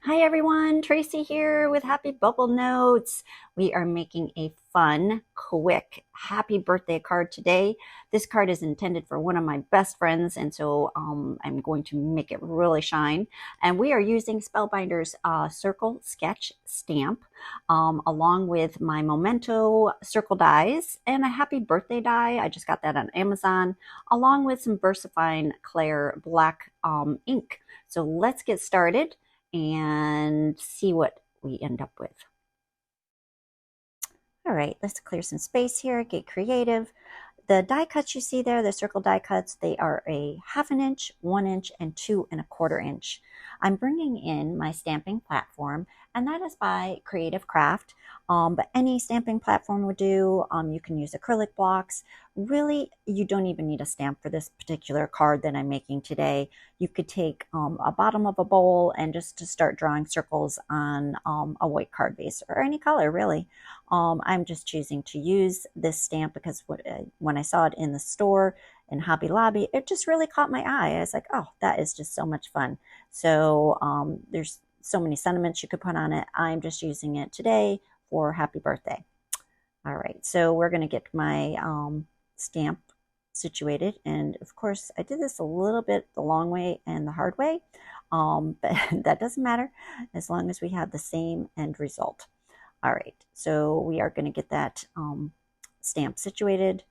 Hi everyone, Tracy here with Happy Bubble Notes. We are making a fun, quick happy birthday card today. This card is intended for one of my best friends, and so I'm going to make it really shine. And we are using Spellbinder's circle sketch stamp along with my Memento circle dies and a happy birthday die. I just got that on Amazon, along with some VersaFine Clair black ink. So let's get started and see what we end up with. All right, let's clear some space here, get creative. The die cuts you see there, the circle die cuts, they are a 1/2 inch, 1 inch, and 2 1/4 inch. I'm bringing in my stamping platform, and that is by Creative Craft. But any stamping platform would do. You can use acrylic blocks. Really, you don't even need a stamp for this particular card that I'm making today. You could take a bottom of a bowl and just to start drawing circles on a white card base or any color, really. I'm just choosing to use this stamp because when I saw it in the store in Hobby Lobby, it just really caught my eye. I was like, oh, that is just so much fun. So there's so many sentiments you could put on it. I'm just using it today for happy birthday. All right, so we're going to get my stamp situated. And of course, I did this a little bit the long way and the hard way, but that doesn't matter as long as we have the same end result. All right, so we are going to get that stamp situated,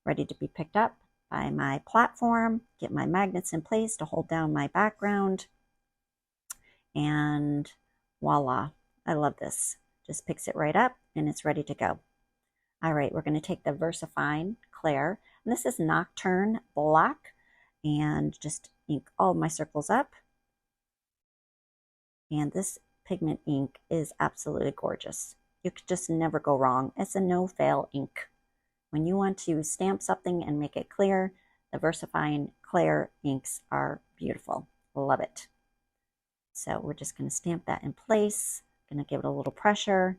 ready to be picked up by my platform, get my magnets in place to hold down my background, and voila, I love this. Just picks it right up and it's ready to go. All right, we're going to take the VersaFine Clair, and this is Nocturne Black, and just ink all my circles up. And this pigment ink is absolutely gorgeous. You could just never go wrong. It's a no-fail ink. When you want to stamp something and make it clear, the VersaFine Clair inks are beautiful. Love it. So we're just going to stamp that in place. Going to give it a little pressure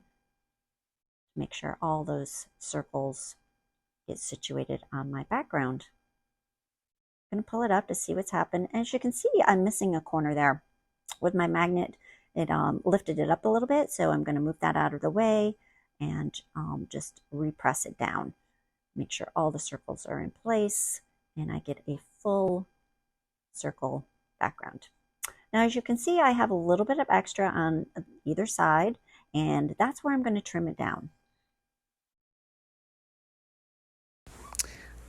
to make sure all those circles get situated on my background. I'm going to pull it up to see what's happened. As you can see, I'm missing a corner there. With my magnet, it lifted it up a little bit, so I'm going to move that out of the way and just repress it down. Make sure all the circles are in place, and I get a full circle background. Now, as you can see, I have a little bit of extra on either side, and that's where I'm going to trim it down.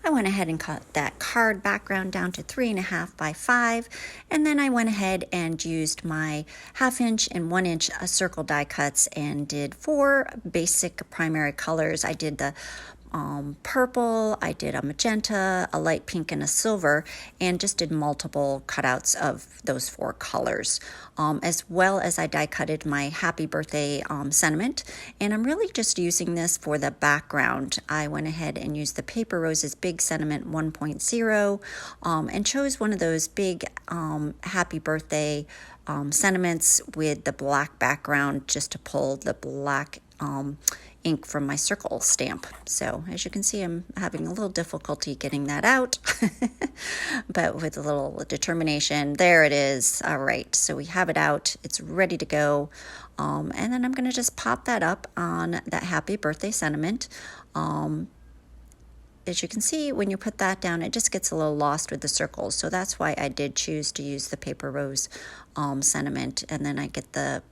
I went ahead and cut that card background down to 3.5 by 5, and then I went ahead and used my 1/2 inch and 1 inch circle die cuts and did 4 basic primary colors. I did the purple, I did a magenta, a light pink, and a silver, and just did multiple cutouts of those 4 colors, as well as I die cutted my happy birthday sentiment. And I'm really just using this for the background. I went ahead and used the Paper Roses Big Sentiment 1.0 and chose one of those big happy birthday sentiments with the black background just to pull the black ink from my circle stamp. So as you can see, I'm having a little difficulty getting that out, but with a little determination, there it is. All right, so we have it out. It's ready to go. And then I'm going to just pop that up on that happy birthday sentiment. As you can see, when you put that down, it just gets a little lost with the circles. So that's why I did choose to use the Paper Rose sentiment. And then I get the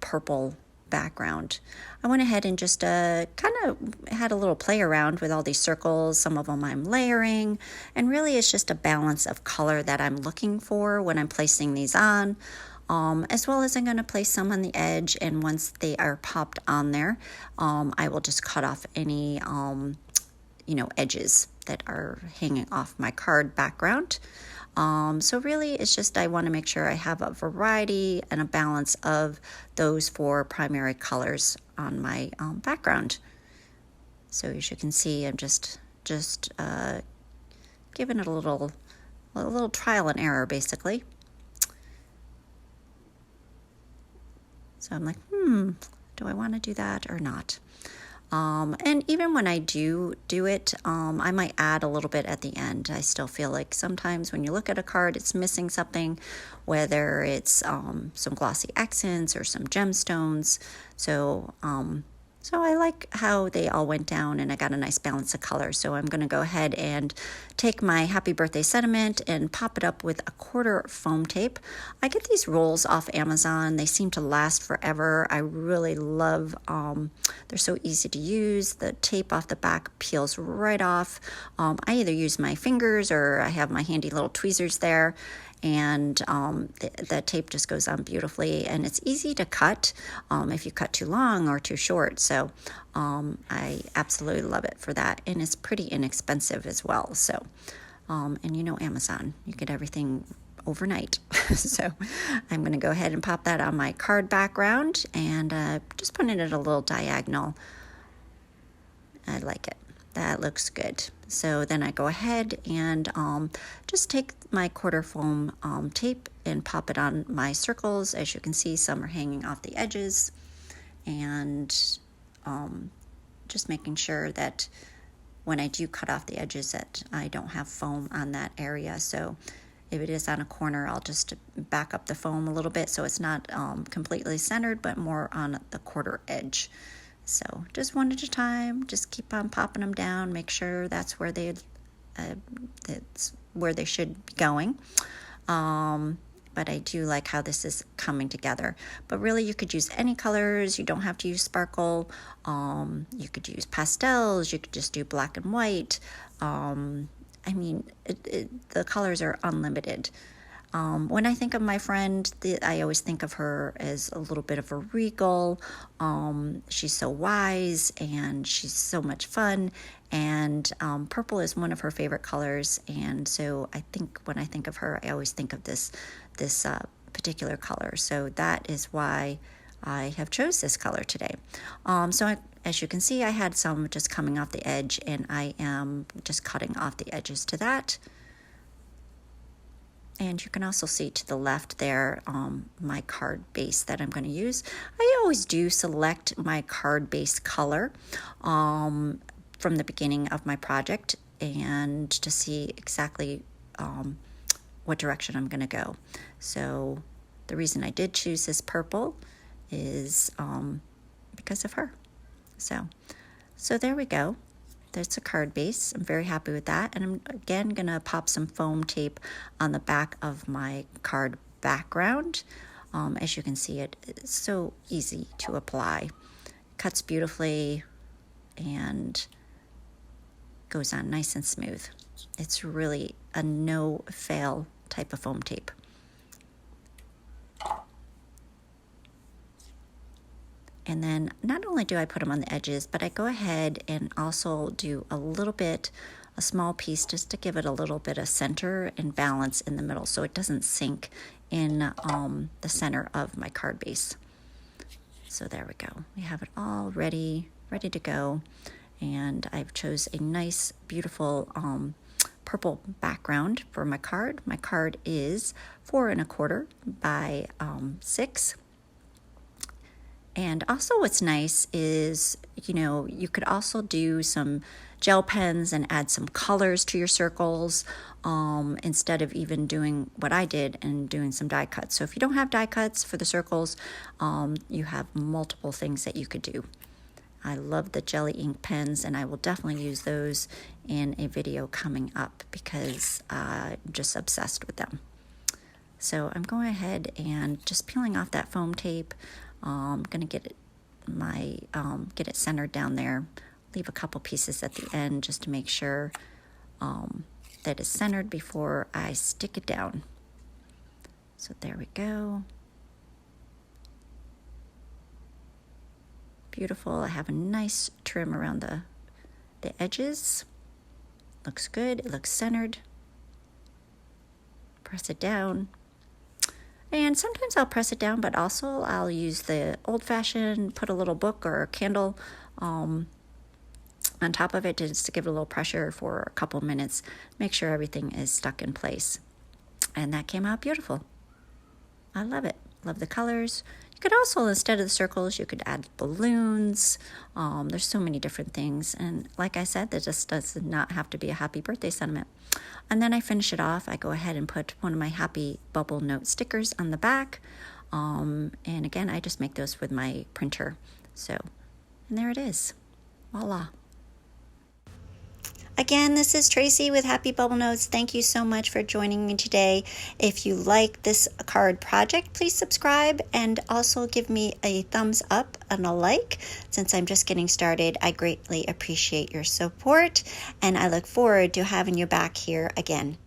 purple background. I went ahead and just kind of had a little play around with all these circles. Some of them I'm layering, and really it's just a balance of color that I'm looking for when I'm placing these on, as well as I'm going to place some on the edge, and once they are popped on there, I will just cut off any edges that are hanging off my card background. So really it's just I want to make sure I have a variety and a balance of those 4 primary colors on my background. So as you can see, I'm just giving it a little trial and error basically. So I'm like, do I want to do that or not? And even when I do it, I might add a little bit at the end. I still feel like sometimes when you look at a card, it's missing something, whether it's some glossy accents or some gemstones. So I like how they all went down, and I got a nice balance of color. So I'm going to go ahead and take my happy birthday sentiment and pop it up with a quarter foam tape. I get these rolls off Amazon. They seem to last forever. I really love, they're so easy to use. The tape off the back peels right off. I either use my fingers or I have my handy little tweezers there. And the tape just goes on beautifully, and it's easy to cut if you cut too long or too short. So I absolutely love it for that, and it's pretty inexpensive as well. So and you know, Amazon, you get everything overnight. So I'm going to go ahead and pop that on my card background and just put it at a little diagonal. I like it. That looks good. So then I go ahead and just take my quarter foam tape and pop it on my circles. As you can see, some are hanging off the edges, and just making sure that when I do cut off the edges that I don't have foam on that area. So if it is on a corner, I'll just back up the foam a little bit so it's not completely centered, but more on the quarter edge. So just one at a time, just keep on popping them down, make sure that's where they should be going. But I do like how this is coming together. But really, you could use any colors. You don't have to use sparkle. You could use pastels. You could just do black and white. I mean, the colors are unlimited. When I think of my friend, I always think of her as a little bit of a regal. She's so wise and she's so much fun. And purple is one of her favorite colors. And so I think when I think of her, I always think of this particular color. So that is why I have chose this color today. As you can see, I had some just coming off the edge, and I am just cutting off the edges to that. And you can also see to the left there my card base that I'm going to use. I always do select my card base color from the beginning of my project, and to see exactly what direction I'm going to go. So the reason I did choose this purple is because of her. So there we go. There's a card base. I'm very happy with that. And I'm again going to pop some foam tape on the back of my card background. As you can see, it's so easy to apply. Cuts beautifully and goes on nice and smooth. It's really a no-fail type of foam tape. And then not only do I put them on the edges, but I go ahead and also do a small piece just to give it a little bit of center and balance in the middle so it doesn't sink in the center of my card base. So there we go. We have it all ready to go. And I've chose a nice, beautiful purple background for my card. My card is 4 1/4 by 6. And also what's nice is, you could also do some gel pens and add some colors to your circles instead of even doing what I did and doing some die cuts. So if you don't have die cuts for the circles, you have multiple things that you could do. I love the jelly ink pens, and I will definitely use those in a video coming up because I'm just obsessed with them. So I'm going ahead and just peeling off that foam tape. I'm going to get it centered down there. Leave a couple pieces at the end just to make sure that it's centered before I stick it down. So there we go. Beautiful. I have a nice trim around the edges. Looks good. It looks centered. Press it down. And sometimes I'll press it down, but also I'll use the old-fashioned, put a little book or a candle on top of it just to give it a little pressure for a couple minutes. Make sure everything is stuck in place. And that came out beautiful. I love it. Love the colors. You could also, instead of the circles, you could add balloons. There's so many different things. And like I said, that just does not have to be a happy birthday sentiment. And then I finish it off. I go ahead and put one of my happy bubble note stickers on the back. And again, I just make those with my printer. So, and there it is. Voila. Again, this is Tracy with Happy Bubble Notes. Thank you so much for joining me today. If you like this card project, please subscribe and also give me a thumbs up and a like. Since I'm just getting started, I greatly appreciate your support, and I look forward to having you back here again.